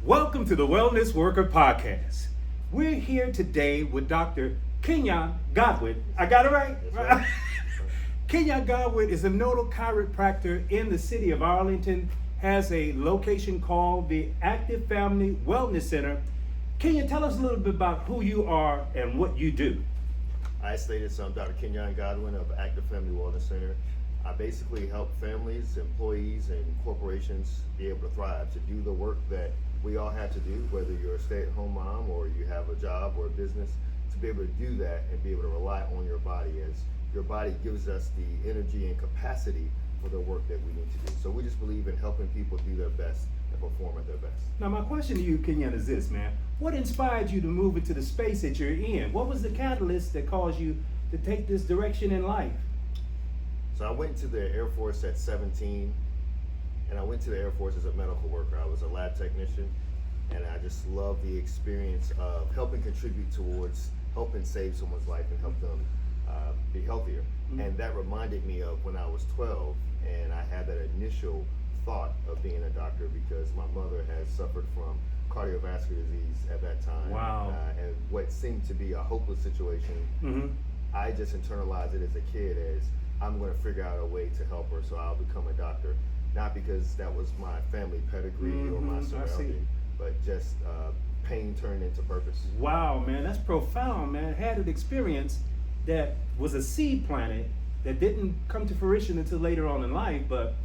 Welcome to the Wellness Worker Podcast. We're here today with Dr. Kenyon Godwin. I got it right? Right. Kenyon Godwin is a nodal chiropractor in the city of Arlington, has a location called the Active Family Wellness Center. Kenyon, tell us a little bit about who you are and what you do. I stated so. I'm Dr. Kenyon Godwin of Active Family Wellness Center. I basically help families, employees, and corporations be able to thrive, to do the work that we all have to do, whether you're a stay-at-home mom or you have a job or a business, to be able to do that and be able to rely on your body, as your body gives us the energy and capacity for the work that we need to do. So we just believe in helping people do their best and perform at their best. Now, my question to you, Kenyon, is this, man. What inspired you to move into the space that you're in? What was the catalyst that caused you to take this direction in life? So I went to the Air Force at 17, and I went to the Air Force as a medical worker. I was a lab technician, and I just loved the experience of helping contribute towards helping save someone's life and help them be healthier. Mm-hmm. And that reminded me of when I was 12, and I had that initial thought of being a doctor because my mother had suffered from cardiovascular disease at that time. Wow. And what seemed to be a hopeless situation, Mm-hmm. I just internalized it as a kid as I'm going to figure out a way to help her, so I'll become a doctor. Not because that was my family pedigree or my I see. surrounding, but just pain turned into purpose. Wow, man, that's profound, man. Had an experience that was a seed planted that didn't come to fruition until later on in life, but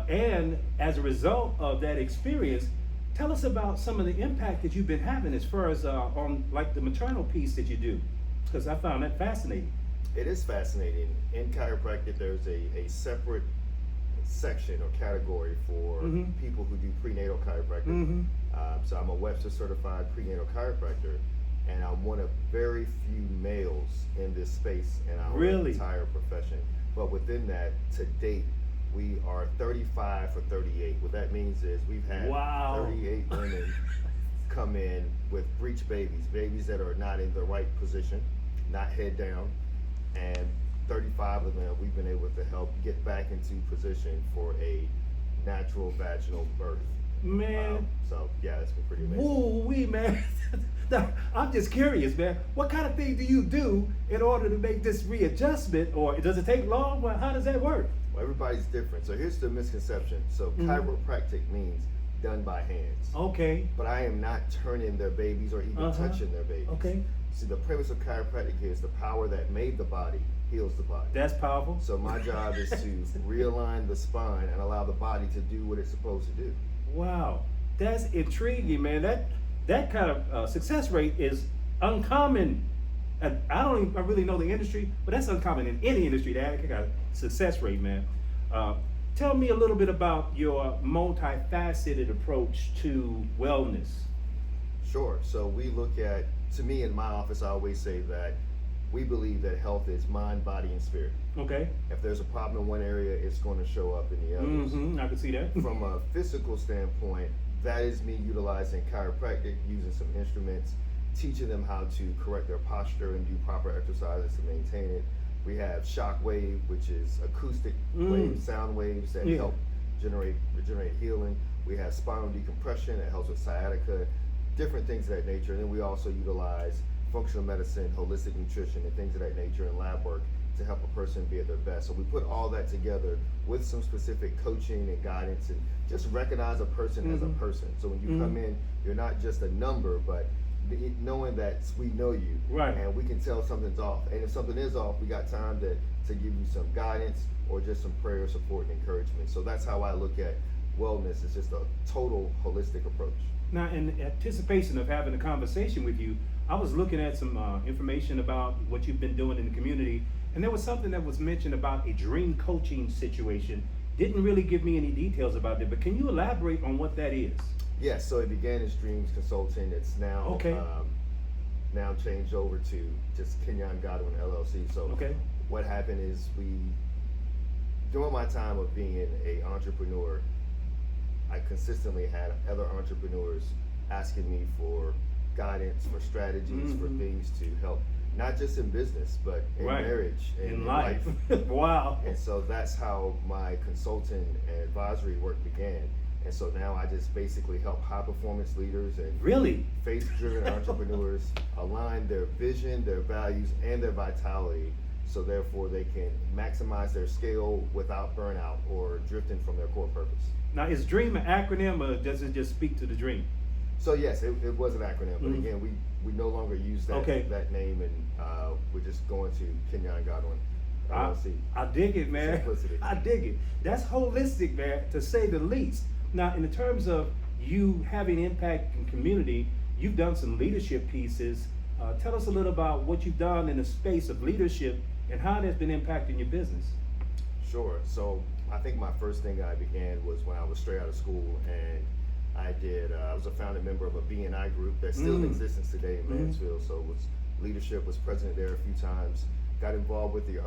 and as a result of that experience, tell us about some of the impact that you've been having as far as on like the maternal piece that you do, because I found that fascinating. It is fascinating. In chiropractic, there's a separate section or category for Mhm. people who do prenatal chiropractic. Mm-hmm. So I'm a Webster certified prenatal chiropractor, and I'm one of very few males in this space in our Really? entire profession. But within that, to date, we are 35 for 38. What that means is we've had Wow. 38 women come in with breech babies that are not in the right position, not head down, and 35 of them we've been able to help get back into position for a natural vaginal birth. Man, So yeah, it's been pretty amazing. woo-wee, man. Now, I'm just curious, man. What kind of thing do you do in order to make this readjustment, or does it take long? Well, how does that work? Well, everybody's different. So here's the misconception. So chiropractic means done by hands. Okay, But I am not turning their babies or even Uh-huh. touching their babies. okay, See, the premise of chiropractic is the power that made the body heals the body. that's powerful. So my job is to realign the spine and allow the body to do what it's supposed to do. Wow, that's intriguing, man. That kind of success rate is uncommon. I don't even really know the industry, but that's uncommon in any industry. That kind of success rate, man. Tell me a little bit about your multifaceted approach to wellness. Sure. So we look at, to me in my office, I always say that we believe that health is mind, body, and spirit. Okay. If there's a problem in one area, it's going to show up in the others. Mm-hmm. I can see that. From a physical standpoint, that is me utilizing chiropractic, using some instruments, teaching them how to correct their posture and do proper exercises to maintain it. We have shock wave, which is acoustic waves, sound waves that Yeah. help regenerate healing. We have spinal decompression that helps with sciatica, different things of that nature. And then we also utilize functional medicine, holistic nutrition, and things of that nature in lab work to help a person be at their best. So we put all that together with some specific coaching and guidance, and just recognize a person as a person. So when you come in, you're not just a number, but knowing that we know you, Right. and we can tell something's off. And if something is off, we got time to give you some guidance or just some prayer, support, and encouragement. So that's how I look at wellness. It's just a total holistic approach. Now, in anticipation of having a conversation with you, I was looking at some information about what you've been doing in the community, and there was something that was mentioned about a dream coaching situation. Didn't really give me any details about it, but can you elaborate on what that is? Yes, so it began as Dreams Consulting. It's now Okay. Now changed over to just Kenyon Godwin LLC. So Okay. what happened is during my time of being an entrepreneur, I consistently had other entrepreneurs asking me for guidance, for strategies, for things to help, not just in business, but in Right. marriage and In life. Wow. And so that's how my consulting and advisory work began. And so now I just basically help high performance leaders and Really? faith-driven entrepreneurs align their vision, their values, and their vitality, so therefore they can maximize their scale without burnout or drifting from their core purpose. Now, is DREAM an acronym, or does it just speak to the dream? So yes, it was an acronym, but Mhm. again, we no longer use that Okay. that name, and we're just going to Kenyon Godwin LLC. I dig it, man. Simplicity. I dig it. That's holistic, man, to say the least. Now, in the terms of you having impact in community, you've done some leadership pieces. Tell us a little about what you've done in the space of leadership and how that's been impacting your business. Sure. So I think my first thing I began was when I was straight out of school, and I was a founding member of a BNI group that's still in existence today in Mansfield. So leadership was president there a few times. Got involved with the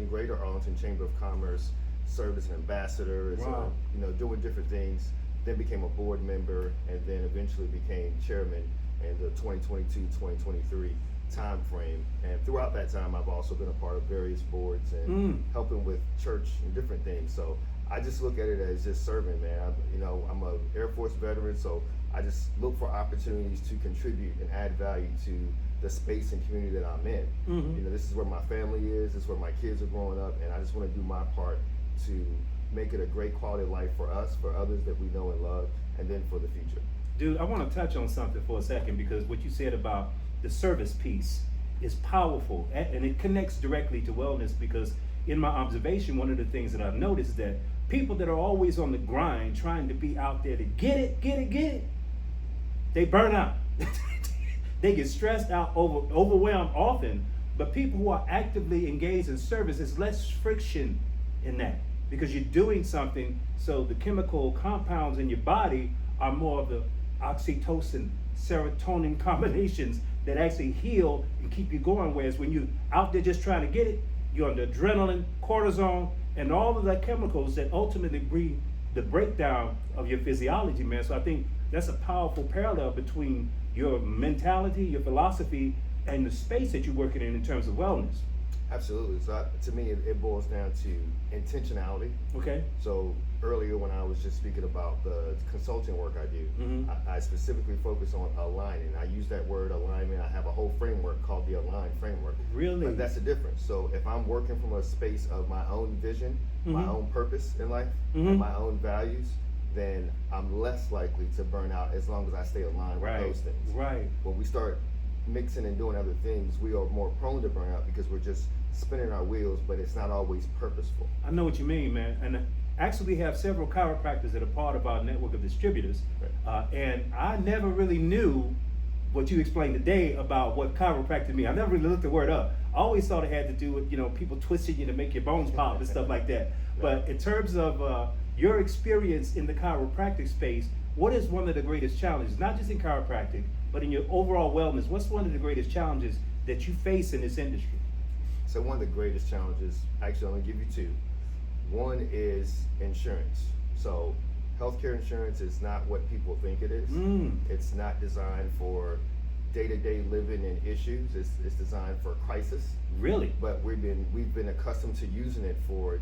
Greater Arlington Chamber of Commerce, served as an ambassador, Wow. Doing different things. Then became a board member, and then eventually became chairman in the 2022-2023 time frame. And throughout that time, I've also been a part of various boards and helping with church and different things. So I just look at it as just serving, man. I'm an Air Force veteran, so I just look for opportunities to contribute and add value to the space and community that I'm in. This is where my family is, this is where my kids are growing up, and I just want to do my part to make it a great quality of life for us, for others that we know and love, and then for the future. Dude, I want to touch on something for a second, because what you said about the service piece is powerful, and it connects directly to wellness, because in my observation, one of the things that I've noticed is that people that are always on the grind trying to be out there to get it, they burn out. They get stressed out, overwhelmed often. But people who are actively engaged in service, there's less friction in that, because you're doing something, so the chemical compounds in your body are more of the oxytocin, serotonin combinations that actually heal and keep you going. Whereas when you're out there just trying to get it, you're under adrenaline, cortisol, and all of the chemicals that ultimately bring the breakdown of your physiology, man. So I think that's a powerful parallel between your mentality, your philosophy, and the space that you're working in terms of wellness. Absolutely. So to me, it boils down to intentionality. Okay. So earlier when I was just speaking about the consulting work I do, I specifically focus on aligning. I use that word alignment. I have a whole framework called the Align framework. Really? But that's the difference. So if I'm working from a space of my own vision, my own purpose in life, and my own values, then I'm less likely to burn out as long as I stay aligned with those things. Right. When we start mixing and doing other things, we are more prone to burnout because we're just spinning our wheels, but it's not always purposeful. I know what you mean, man. And actually, we have several chiropractors that are part of our network of distributors. And I never really knew what you explained today about what chiropractic means. I never really looked the word up. I always thought it had to do with, people twisting you to make your bones pop and stuff like that. But in terms of your experience in the chiropractic space, what is one of the greatest challenges, not just in chiropractic, but in your overall wellness? What's one of the greatest challenges that you face in this industry? So one of the greatest challenges, actually I'm gonna give you two. One is insurance. So healthcare insurance is not what people think it is. It's not designed for day-to-day living and issues. It's designed for crisis. Really? But we've been accustomed to using it for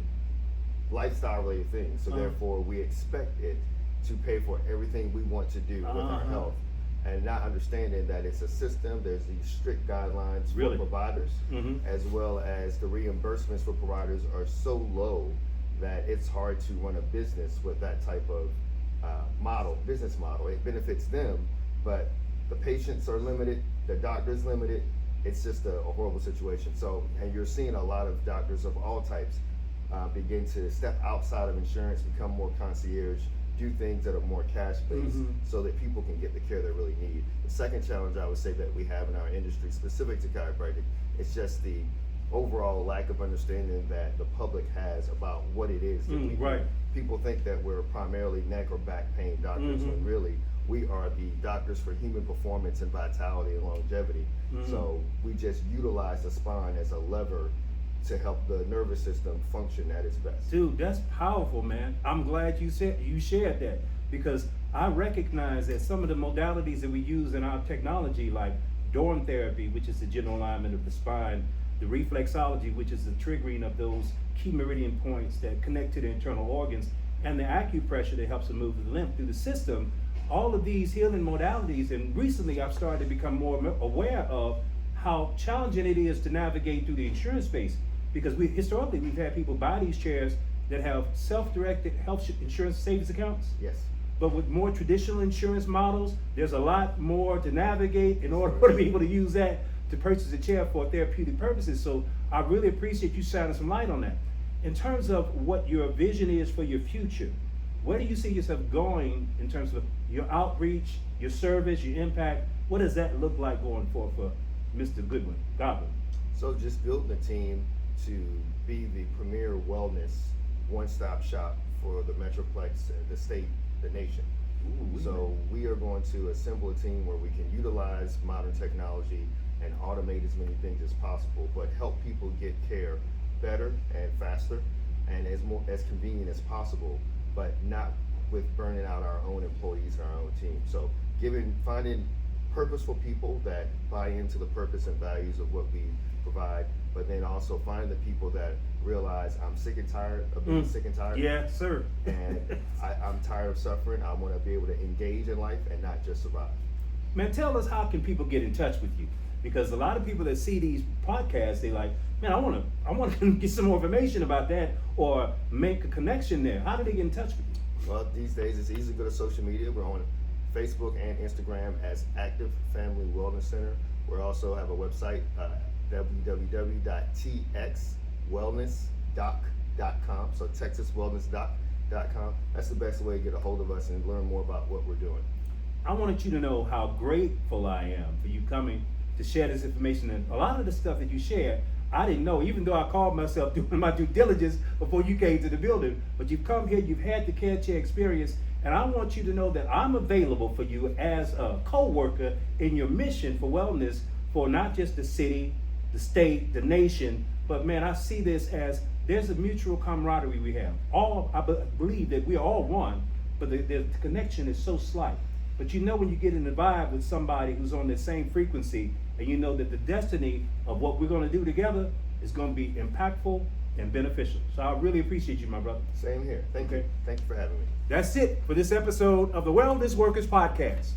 lifestyle related things. So therefore we expect it to pay for everything we want to do with our health. And not understanding that it's a system, there's these strict guidelines for providers, as well as the reimbursements for providers are so low that it's hard to run a business with that type of business model. It benefits them, but the patients are limited, the doctor's limited. It's just a horrible situation. So, and you're seeing a lot of doctors of all types begin to step outside of insurance, become more concierge, do things that are more cash-based so that people can get the care they really need. The second challenge I would say that we have in our industry specific to chiropractic is just the overall lack of understanding that the public has about what it is that we do. People think that we're primarily neck or back pain doctors when really we are the doctors for human performance and vitality and longevity. So we just utilize the spine as a lever to help the nervous system function at its best. Dude, that's powerful, man. I'm glad you shared that, because I recognize that some of the modalities that we use in our technology, like dorm therapy, which is the general alignment of the spine, the reflexology, which is the triggering of those key meridian points that connect to the internal organs, and the acupressure that helps to move the lymph through the system. All of these healing modalities, and recently I've started to become more aware of how challenging it is to navigate through the insurance space, because historically we've had people buy these chairs that have self-directed health insurance savings accounts. Yes. But with more traditional insurance models, there's a lot more to navigate in order to be able to use that to purchase a chair for therapeutic purposes. So I really appreciate you shining some light on that. In terms of what your vision is for your future, where do you see yourself going in terms of your outreach, your service, your impact? What does that look like going forward for Mr. Godwin? So just building a team to be the premier wellness one-stop shop for the Metroplex, the state, the nation. Ooh, so we are going to assemble a team where we can utilize modern technology and automate as many things as possible, but help people get care better and faster and as convenient as possible, but not with burning out our own employees and our own team. So finding purposeful people that buy into the purpose and values of what we provide, but then also finding the people that realize I'm sick and tired of being sick and tired. Yeah, sir. And I'm tired of suffering. I want to be able to engage in life and not just survive. Man, tell us, how can people get in touch with you? Because a lot of people that see these podcasts, they like, man, I want to get some more information about that or make a connection there. How do they get in touch with you? Well, these days it's easy to go to social media. We're on Facebook and Instagram as Active Family Wellness Center. We also have a website, www.txwellnessdoc.com. So texaswellnessdoc.com. That's the best way to get a hold of us and learn more about what we're doing. I wanted you to know how grateful I am for you coming to share this information. And a lot of the stuff that you share, I didn't know, even though I called myself doing my due diligence before you came to the building. But you've come here, you've had the care chair experience, and I want you to know that I'm available for you as a co-worker in your mission for wellness for not just the city, the state, the nation, but man, I see this as there's a mutual camaraderie we have. I believe that we are all one, but the connection is so slight. But you know when you get in the vibe with somebody who's on the same frequency, and you know that the destiny of what we're going to do together is going to be impactful and beneficial. So I really appreciate you, my brother. Same here. Thank you. Thank you for having me. That's it for this episode of the Wellness Workers Podcast.